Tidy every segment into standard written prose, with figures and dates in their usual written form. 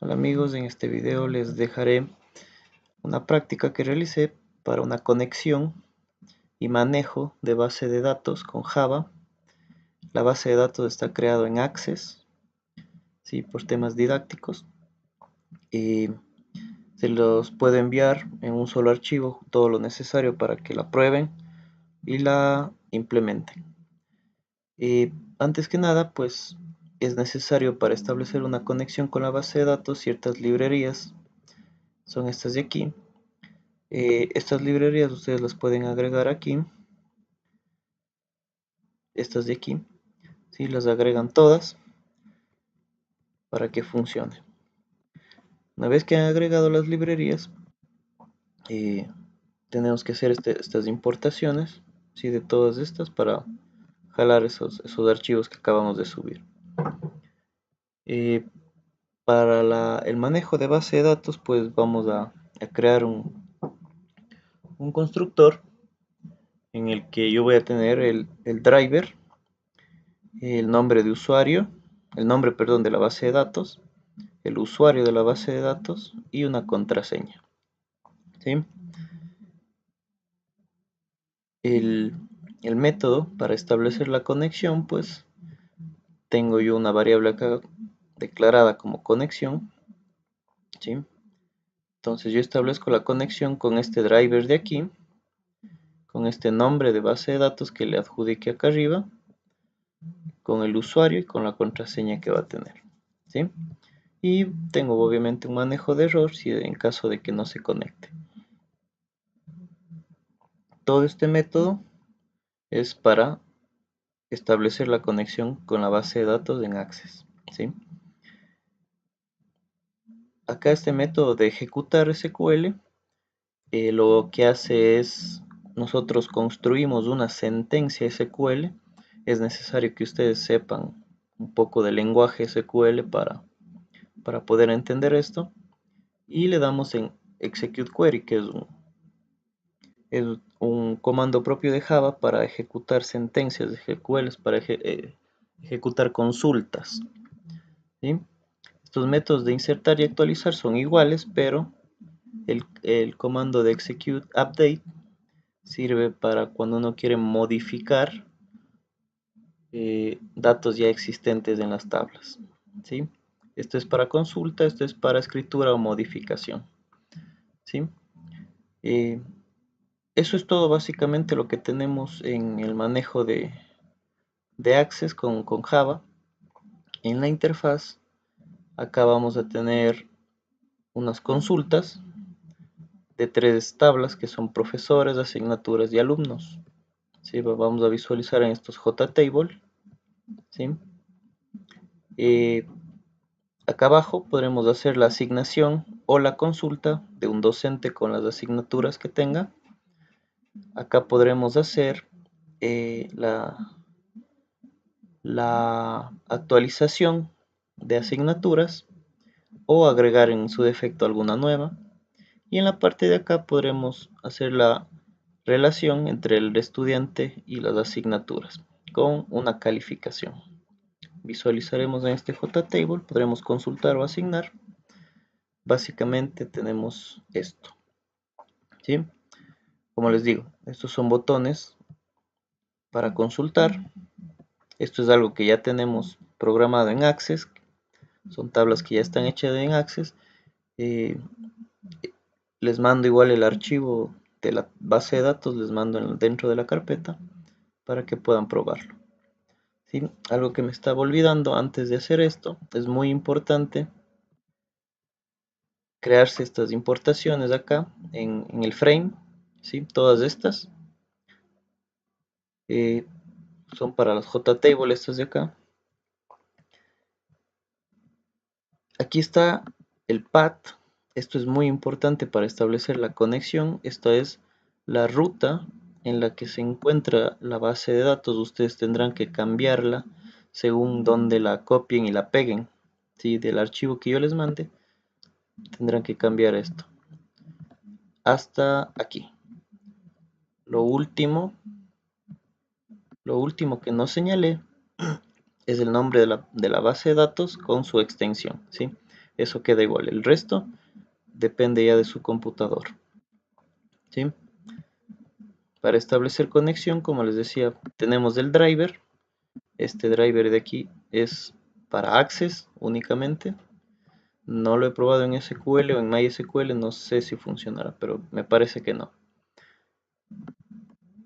Hola amigos, en este video les dejaré una práctica que realicé para una conexión y manejo de base de datos con Java. La base de datos está creada en Access, ¿sí? Por temas didácticos, y se los puedo enviar en un solo archivo todo lo necesario para que la prueben y la implementen. Antes que nada, pues es necesario para establecer una conexión con la base de datos ciertas librerías. Son estas de aquí. Estas librerías ustedes las pueden agregar aquí, estas de aquí, ¿sí? Las agregan todas para que funcione. Una vez que han agregado las librerías, tenemos que hacer estas importaciones, ¿sí? De todas estas para jalar esos archivos que acabamos de subir. Para el manejo de base de datos, pues vamos a crear un constructor en el que yo voy a tener el driver, el nombre de usuario, el nombre, perdón, de la base de datos, el usuario de la base de datos y una contraseña, ¿sí? El, el método para establecer la conexión, pues tengo yo una variable acá declarada como conexión, ¿sí? Entonces yo establezco la conexión con este driver de aquí, con este nombre de base de datos que le adjudique acá arriba, con el usuario y con la contraseña que va a tener, ¿sí? Y tengo obviamente un manejo de error si en caso de que no se conecte. Todo este método es para establecer la conexión con la base de datos en Access, ¿sí? Acá este método de ejecutar SQL lo que hace es, nosotros construimos una sentencia SQL. Es necesario que ustedes sepan un poco del lenguaje SQL para poder entender esto, y le damos en execute query, que es un comando propio de Java para ejecutar sentencias de SQL, para ejecutar consultas, ¿sí? Estos métodos de insertar y actualizar son iguales, pero el comando de execute update sirve para cuando uno quiere modificar datos ya existentes en las tablas, ¿sí? Esto es para consulta, esto es para escritura o modificación, ¿sí? Eh, Eso es todo básicamente lo que tenemos en el manejo de Access con Java. En la interfaz, acá vamos a tener unas consultas de 3 tablas que son profesores, asignaturas y alumnos, ¿sí? Vamos a visualizar en estos JTable, ¿sí? Acá abajo podremos hacer la asignación o la consulta de un docente con las asignaturas que tenga. Acá podremos hacer la actualización de asignaturas o agregar en su defecto alguna nueva. Y en la parte de acá podremos hacer la relación entre el estudiante y las asignaturas con una calificación. Visualizaremos en este JTable, podremos consultar o asignar. Básicamente tenemos esto, ¿sí? Como les digo, estos son botones para consultar. Esto es algo que ya tenemos programado en Access, son tablas que ya están hechas en Access. Eh, Les mando igual el archivo de la base de datos, les mando dentro de la carpeta para que puedan probarlo, ¿sí? Algo que me estaba olvidando antes de hacer esto, es muy importante crearse estas importaciones acá en el frame, ¿sí? Todas estas eh, son para las JTable, estas de acá. Aquí está el path. Esto es muy importante para establecer la conexión. Esta es la ruta en la que se encuentra la base de datos. Ustedes tendrán que cambiarla según donde la copien y la peguen, ¿sí? Del archivo que yo les mande, tendrán que cambiar esto hasta aquí. Lo último que no señalé es el nombre de la base de datos con su extensión, ¿sí? eso queda igual. El resto depende ya de su computador, ¿sí? Para establecer conexión, como les decía, tenemos el driver. Este driver de aquí es para Access únicamente. No lo he probado en SQL o en MySQL, no sé si funcionará, pero me parece que no.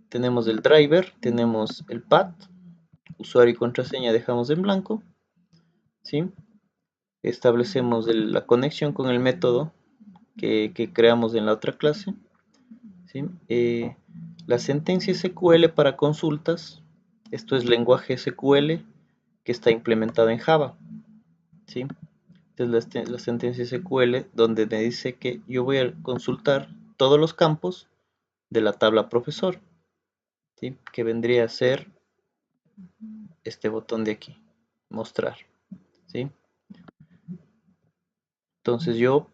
Tenemos el driver, tenemos el path, usuario y contraseña dejamos en blanco, ¿sí? Establecemos la conexión con el método que creamos en la otra clase, ¿sí? La sentencia SQL para consultas, esto es lenguaje SQL que está implementado en Java, ¿sí? Entonces la sentencia SQL donde me dice que yo voy a consultar todos los campos de la tabla profesor, ¿sí? Que vendría a ser este botón de aquí, mostrar, ¿sí? Entonces yo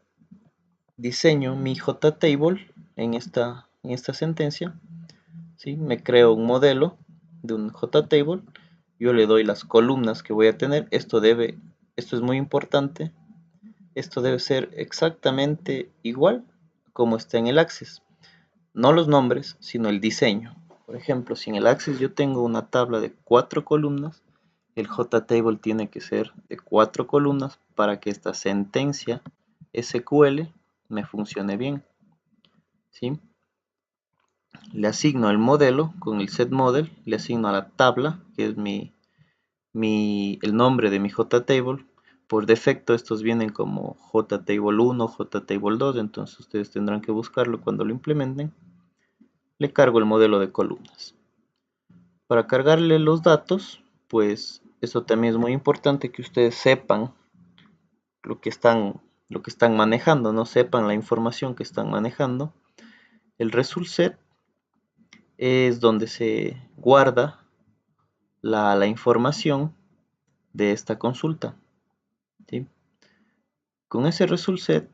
diseño mi JTable en esta sentencia, ¿sí? Me creo un modelo de un JTable, yo le doy las columnas que voy a tener, esto es muy importante, esto debe ser exactamente igual como está en el Access, no los nombres, sino el diseño. Por ejemplo, si en el Access yo tengo una tabla de 4 columnas, el JTable tiene que ser de 4 columnas para que esta sentencia SQL me funcione bien, ¿sí? Le asigno el modelo con el setModel, le asigno a la tabla, que es el nombre de mi JTable. Por defecto estos vienen como JTable 1, JTable 2, entonces ustedes tendrán que buscarlo cuando lo implementen. Le cargo el modelo de columnas. Para cargarle los datos, pues eso también es muy importante que ustedes sepan lo que están manejando, no sepan la información que están manejando. El result set es donde se guarda la información de esta consulta, ¿sí? Con ese result set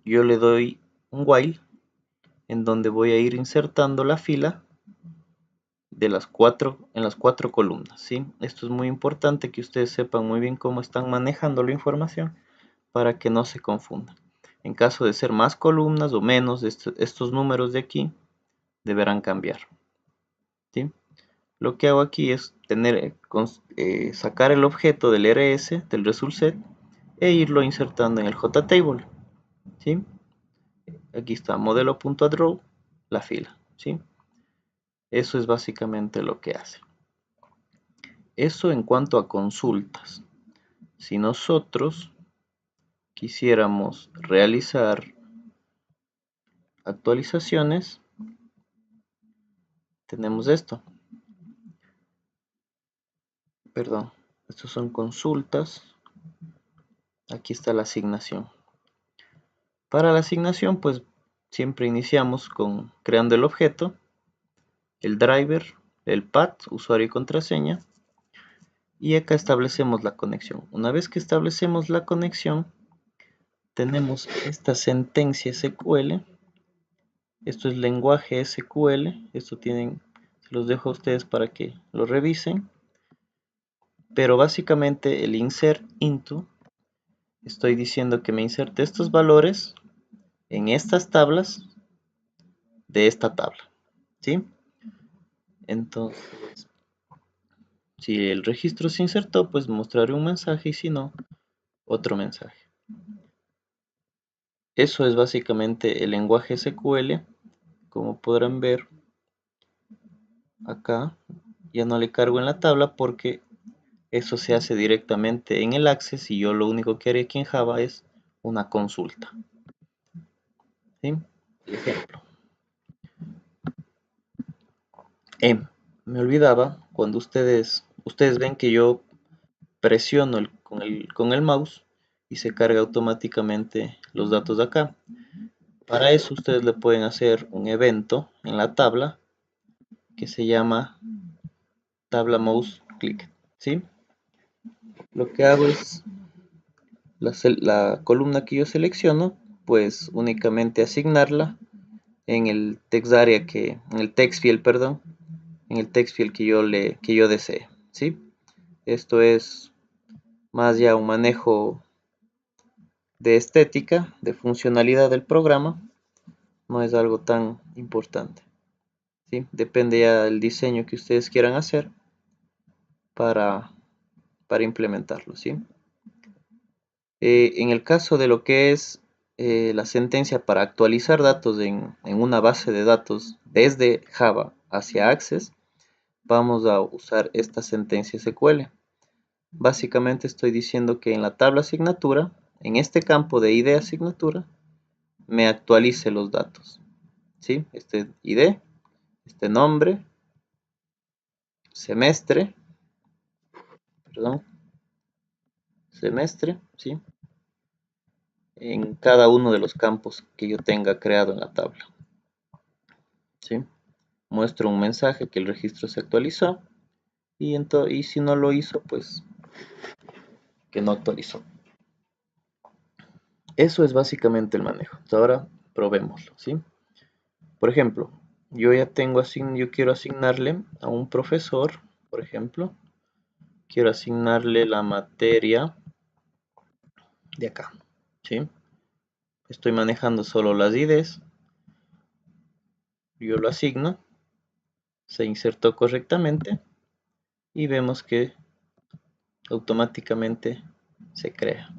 yo le doy un while en donde voy a ir insertando la fila de en las cuatro columnas, ¿sí? Esto es muy importante que ustedes sepan muy bien cómo están manejando la información para que no se confundan. En caso de ser más columnas o menos, estos números de aquí deberán cambiar, ¿sí? Lo que hago aquí es sacar el objeto del rs, del result set, e irlo insertando en el JTable, ¿sí? Aquí está modelo.draw, la fila, ¿sí? Eso es básicamente lo que hace. Eso en cuanto a consultas. Si nosotros quisiéramos realizar actualizaciones, tenemos esto. Perdón, estos son consultas. Aquí está la asignación. Para la asignación, pues siempre iniciamos creando el objeto, el driver, el path, usuario y contraseña, y acá establecemos la conexión. Una vez que establecemos la conexión, tenemos esta sentencia SQL. Esto es lenguaje SQL. Esto se los dejo a ustedes para que lo revisen. Pero básicamente el insert into, estoy diciendo que me inserte estos valores en estas tablas de esta tabla, ¿sí? Entonces, si el registro se insertó, pues mostraré un mensaje y si no, otro mensaje. Eso es básicamente el lenguaje SQL. Como podrán ver, acá ya no le cargo en la tabla porque eso se hace directamente en el Access y yo lo único que haré aquí en Java es una consulta, ¿sí? Ejemplo. Me olvidaba, cuando ustedes ven que yo presiono con el mouse y se carga automáticamente los datos de acá. Para eso ustedes le pueden hacer un evento en la tabla que se llama tabla mouse click, ¿sí? Lo que hago es la columna que yo selecciono, pues únicamente asignarla en el text area en el text field, perdón, en el text field que yo desee, ¿sí? Esto es más ya un manejo de estética, de funcionalidad del programa, no es algo tan importante, ¿sí? Depende ya del diseño que ustedes quieran hacer para, implementarlo, ¿sí? En el caso de lo que es la sentencia para actualizar datos en una base de datos desde Java hacia Access, vamos a usar esta sentencia SQL. Básicamente estoy diciendo que en la tabla asignatura, en este campo de ID asignatura, me actualice los datos, ¿sí? Este ID, este nombre, semestre, perdón, semestre, ¿sí? En cada uno de los campos que yo tenga creado en la tabla, ¿sí? Muestro un mensaje que el registro se actualizó y si no lo hizo, pues que no actualizó. Eso es básicamente el manejo. Ahora probémoslo, ¿sí? Por ejemplo, yo quiero asignarle a un profesor, por ejemplo, quiero asignarle la materia de acá, ¿sí? Estoy manejando solo las IDs, yo lo asigno, se insertó correctamente y vemos que automáticamente se crea,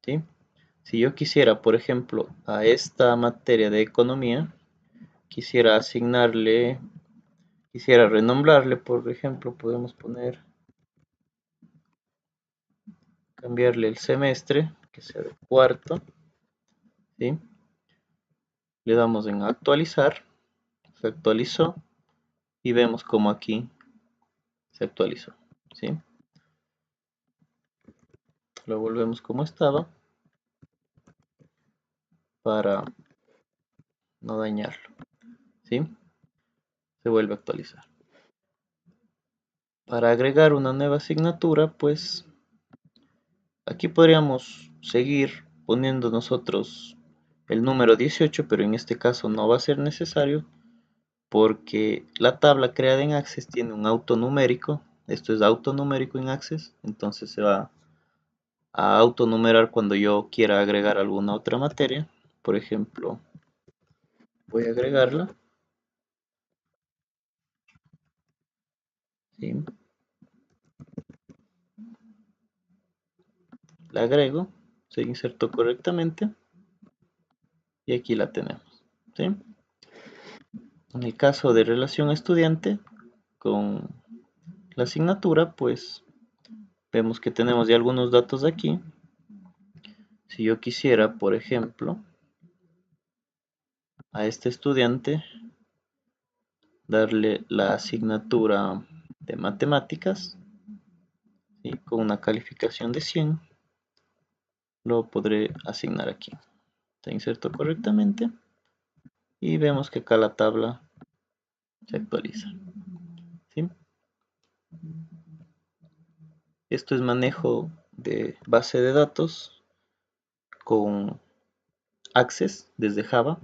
¿sí? Si yo quisiera, por ejemplo, a esta materia de economía, quisiera asignarle, quisiera renombrarle, por ejemplo, podemos poner, cambiarle el semestre, que sea de cuarto, ¿sí? Le damos en actualizar, se actualizó y vemos como aquí se actualizó, ¿sí? Lo volvemos como estaba para no dañarlo, ¿sí? Se vuelve a actualizar. Para agregar una nueva asignatura, pues aquí podríamos seguir poniendo nosotros el número 18, pero en este caso no va a ser necesario porque la tabla creada en Access tiene un autonumérico. Esto es autonumérico en Access, entonces se va a autonumerar cuando yo quiera agregar alguna otra materia. Por ejemplo, voy a agregarla, ¿sí? La agrego, se insertó correctamente y aquí la tenemos, ¿sí? En el caso de relación estudiante con la asignatura, pues vemos que tenemos ya algunos datos aquí. Si yo quisiera, por ejemplo, a este estudiante darle la asignatura de matemáticas, ¿sí? Con una calificación de 100, lo podré asignar aquí. Se insertó correctamente y vemos que acá la tabla se actualiza, ¿sí? Esto es manejo de base de datos con Access desde Java.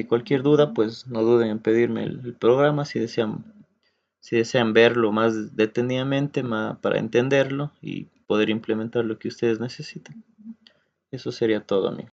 Cualquier duda, pues no duden en pedirme el programa si desean verlo más detenidamente para entenderlo y poder implementar lo que ustedes necesiten. Eso sería todo, amigos.